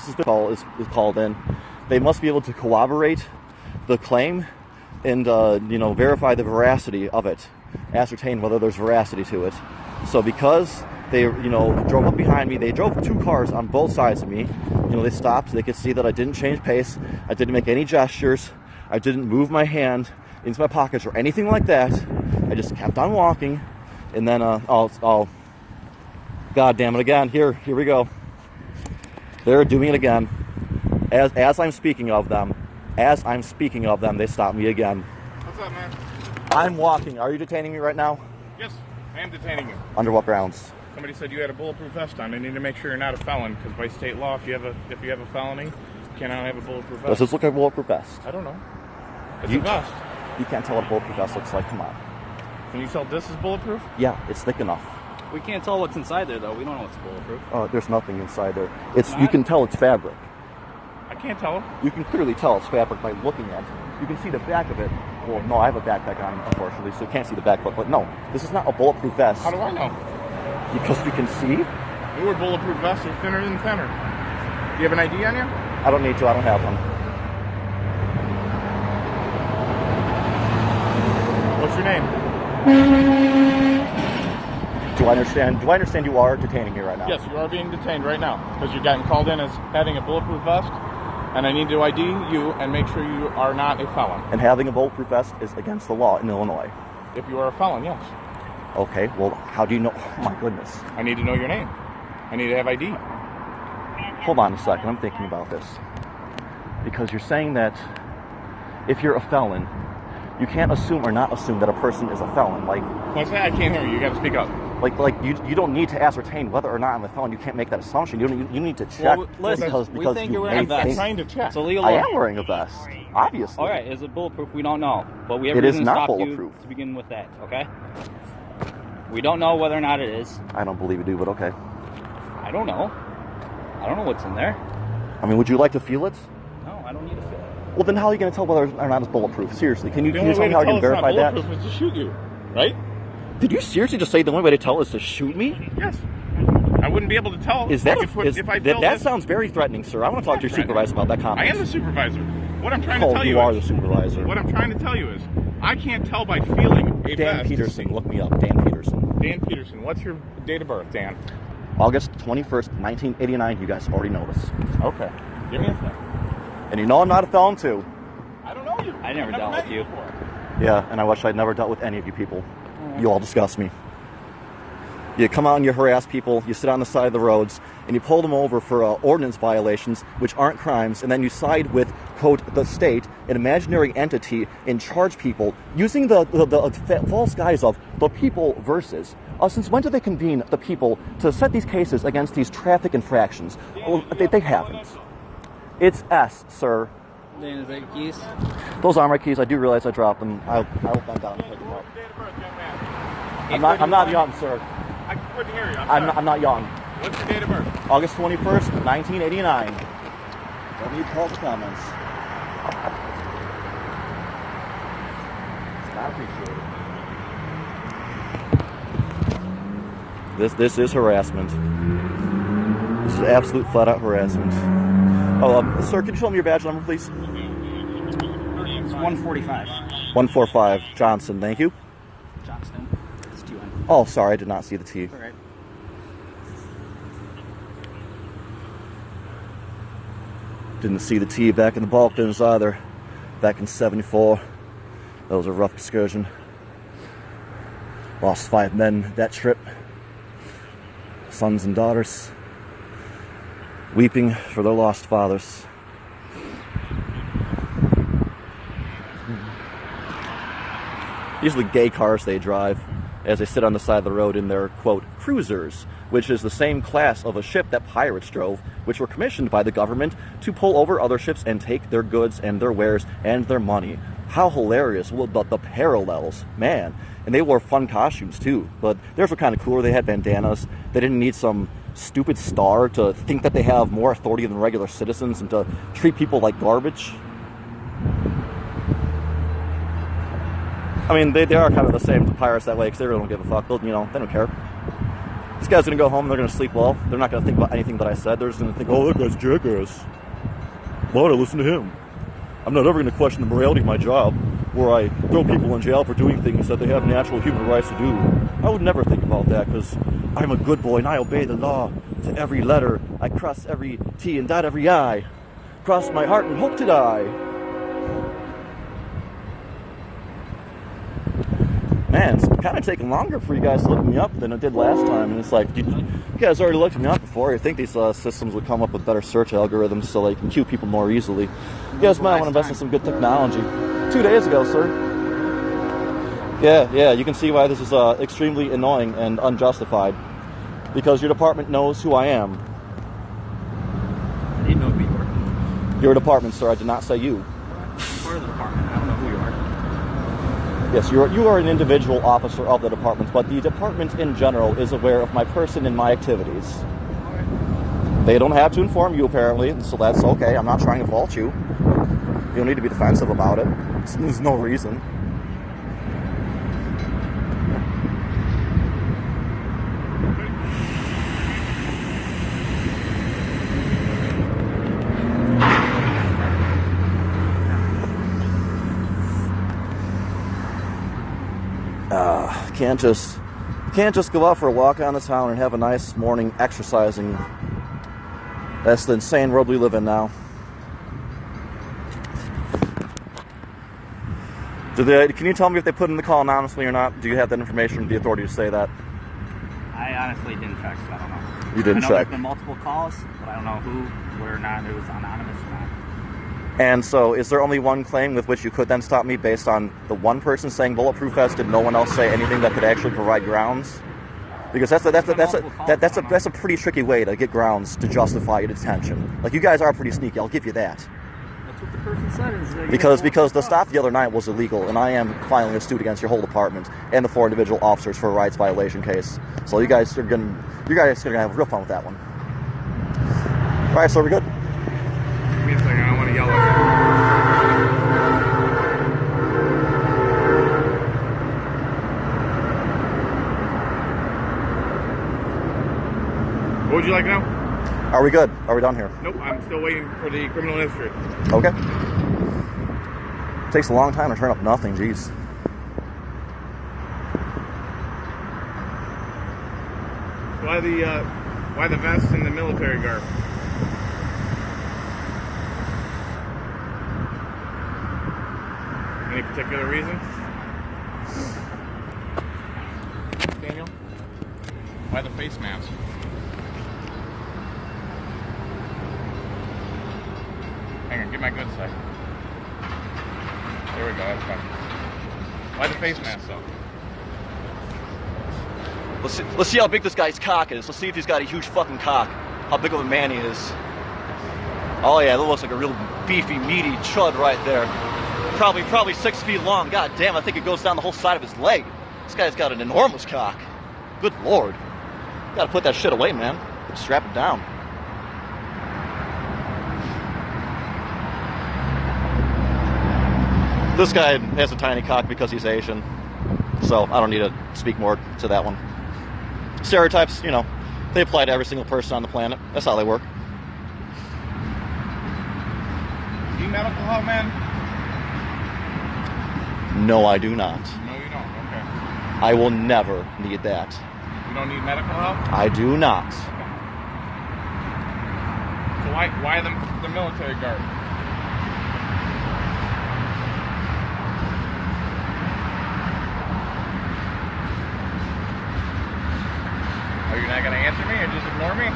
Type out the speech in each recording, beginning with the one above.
suspicious call is called in, they must be able to corroborate the claim and verify the veracity of it, ascertain whether there's veracity to it. So because they drove up behind me, they drove 2 cars on both sides of me. They stopped. They could see that I didn't change pace. I didn't make any gestures. I didn't move my hand into my pockets or anything like that. I just kept on walking, and then God damn it again. Here we go. They're doing it again. As I'm speaking of them, they stop me again. What's up, man? I'm walking. Are you detaining me right now? Yes, I am detaining you. Under what grounds? Somebody said you had a bulletproof vest on. I need to make sure you're not a felon, because by state law, if you have a felony, you cannot have a bulletproof vest. Does this look like a bulletproof vest? I don't know. It's a vest. You can't tell what a bulletproof vest looks like. Come on. Can you tell this is bulletproof? Yeah, it's thick enough. We can't tell what's inside there, though. We don't know what's bulletproof. There's nothing inside there. You can tell it's fabric. I can't tell. You can clearly tell it's fabric by looking at it. You can see the back of it. Well, no, I have a backpack on, unfortunately, so you can't see the back. But no, this is not a bulletproof vest. How do I know? Because you can see. Your bulletproof vests are thinner than thinner. Do you have an ID on you? I don't need to. I don't have one. What's your name? Do I understand you are detaining me right now? Yes, you are being detained right now because you're getting called in as having a bulletproof vest, and I need to ID you and make sure you are not a felon. And having a bulletproof vest is against the law in Illinois. If you are a felon, yes. Okay, well, how do you know? Oh, my goodness. I need to know your name. I need to have ID. Hold on a second. I'm thinking about this. Because you're saying that if you're a felon, you can't assume or not assume that a person is a felon. Like, what's that? I can't hear you. You got to speak up. Like you don't need to ascertain whether or not I'm a felon. You can't make that assumption. You need to check. Well, listen, because we think you're wearing a vest. I'm trying to check. It's illegal. I am wearing a vest, obviously. All right, is it bulletproof? We don't know, but we have it is reason to not stop bulletproof. you to begin with that. Okay. We don't know whether or not it is. I don't believe you do, but okay. I don't know. I don't know what's in there. I mean, would you like to feel it? No, I don't need to feel it. Well, then how are you going to tell whether or not it's bulletproof? Seriously, can you tell me how you can verify that? The only way to tell it's not bulletproof is to shoot you, right? Did you seriously just say the only way to tell is to shoot me? Yes. I wouldn't be able to tell if that sounds very threatening, sir. I want to talk to your supervisor about that comment. I am the supervisor. What I'm trying to tell you you are the supervisor. What I'm trying to tell you is, I can't tell by feeling a Dan vest. Peterson, look me up. Dan Peterson. Dan Peterson. What's your date of birth, Dan? August 21st, 1989. You guys already know this. Okay. Give me a thing. And you know I'm not a felon, too. I don't know you. I never dealt with you. Before. Yeah, and I wish I'd never dealt with any of you people. You all disgust me. You come out and you harass people, you sit on the side of the roads, and you pull them over for ordinance violations, which aren't crimes, and then you side with, quote, the state, an imaginary entity, and charge people using the false guise of the people versus. Since when do they convene the people to set these cases against these traffic infractions? Well, they haven't. It's S, sir. Dan, is that your keys? Those are my keys. I do realize I dropped them. I'll bend down and pick them up. I'm not young, sir. I couldn't hear you. I'm not young. What's your date of birth? August 21st, 1989. Don't need to call the comments. It's not appreciated. This is harassment. This is absolute flat-out harassment. Sir, could you show me your badge number, please? It's 145. 145. Johnson, thank you. Johnston. It's 2N. Oh, sorry, I did not see the T. All right. Didn't see the T back in the Balkans either. Back in '74. That was a rough excursion. Lost 5 men that trip. Sons and daughters. Weeping for their lost fathers. Usually gay cars they drive as they sit on the side of the road in their, quote, cruisers, which is the same class of a ship that pirates drove, which were commissioned by the government to pull over other ships and take their goods and their wares and their money. How hilarious. Well, the parallels, man. And they wore fun costumes too, but theirs were kind of cooler. They had bandanas. They didn't need some stupid star to think that they have more authority than regular citizens and to treat people like garbage. I mean, they are kind of the same pirates that way because they really don't give a fuck. They don't care. This guy's gonna go home and they're gonna sleep well. They're not gonna think about anything that I said. They're just gonna think, oh, that guy's jackass. Why would I listen to him? I'm not ever gonna question the morality of my job, where I throw people in jail for doing things that they have natural human rights to do. I would never think about that, because I'm a good boy and I obey the law to every letter. I cross every T and dot every I. Cross my heart and hope to die. Man, it's kind of taking longer for you guys to look me up than it did last time. And it's like, you guys already looked me up before. I think these systems would come up with better search algorithms so they can queue people more easily. You guys might want to invest in some good technology. 2 days ago, sir. Yeah, you can see why this is extremely annoying and unjustified. Because your department knows who I am. I didn't know who you were. Your department, sir. I did not say you. Part of the department. I don't know who you are. Yes, you are an individual officer of the department, but the department in general is aware of my person and my activities. They don't have to inform you, apparently, so that's okay. I'm not trying to fault you. You don't need to be defensive about it. There's no reason. Can't just go out for a walk on the town and have a nice morning exercising. That's the insane world we live in now. Can you tell me if they put in the call anonymously or not? Do you have that information from the authority to say that? I honestly didn't check, so I don't know. You didn't I know check. There's been multiple calls, but I don't know who, whether or not it was anonymous or not. And so, is there only one claim with which you could then stop me based on the one person saying bulletproof vest? Did no one else say anything that could actually provide grounds? Because that's a pretty tricky way to get grounds to justify your detention. Like, you guys are pretty sneaky. I'll give you that. That's what the person said. Is Because the stop the other night was illegal, and I am filing a suit against your whole department and the 4 individual officers for a rights violation case. So you guys are gonna have real fun with that one. All right, so we're good. Give me a second, I don't want to yell at you. What would you like now? Are we good? Are we done here? Nope, I'm still waiting for the criminal history. Okay. Takes a long time to turn up nothing, jeez. Why the vest and the military garb? Any particular reason? Daniel? Why the face mask? Hang on, get my good side. There we go, that's fine. Why the face mask though? Let's see how big this guy's cock is. Let's see if he's got a huge fucking cock. How big of a man he is. Oh yeah, that looks like a real beefy, meaty chud right there. Probably 6 feet long. God damn, I think it goes down the whole side of his leg. This guy's got an enormous cock. Good lord. Gotta put that shit away, man. Strap it down. This guy has a tiny cock because he's Asian. So I don't need to speak more to that one. Stereotypes, you know, they apply to every single person on the planet. That's how they work. Do you medical help, man? No, I do not. No, you don't. Okay. I will never need that. You don't need medical help? I do not. So why the military guard? Are you not going to answer me or just ignore me?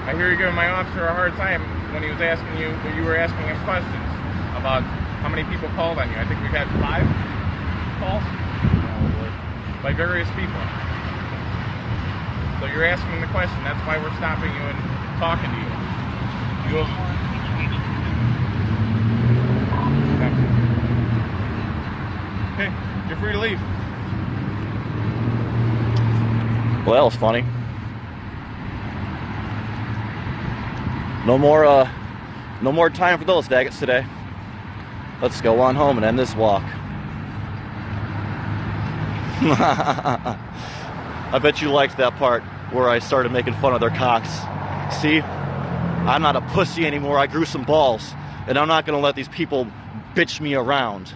I hear you giving my officer a hard time when he was asking you, when you were asking him questions about how many people called on you. I think we've had 5 calls by various people. So you're asking the question. That's why we're stopping you and talking to you. You have... Okay, you're free to leave. Well, that was funny. No more time for those faggots today. Let's go on home and end this walk. I bet you liked that part where I started making fun of their cocks. See? I'm not a pussy anymore. I grew some balls. And I'm not going to let these people bitch me around.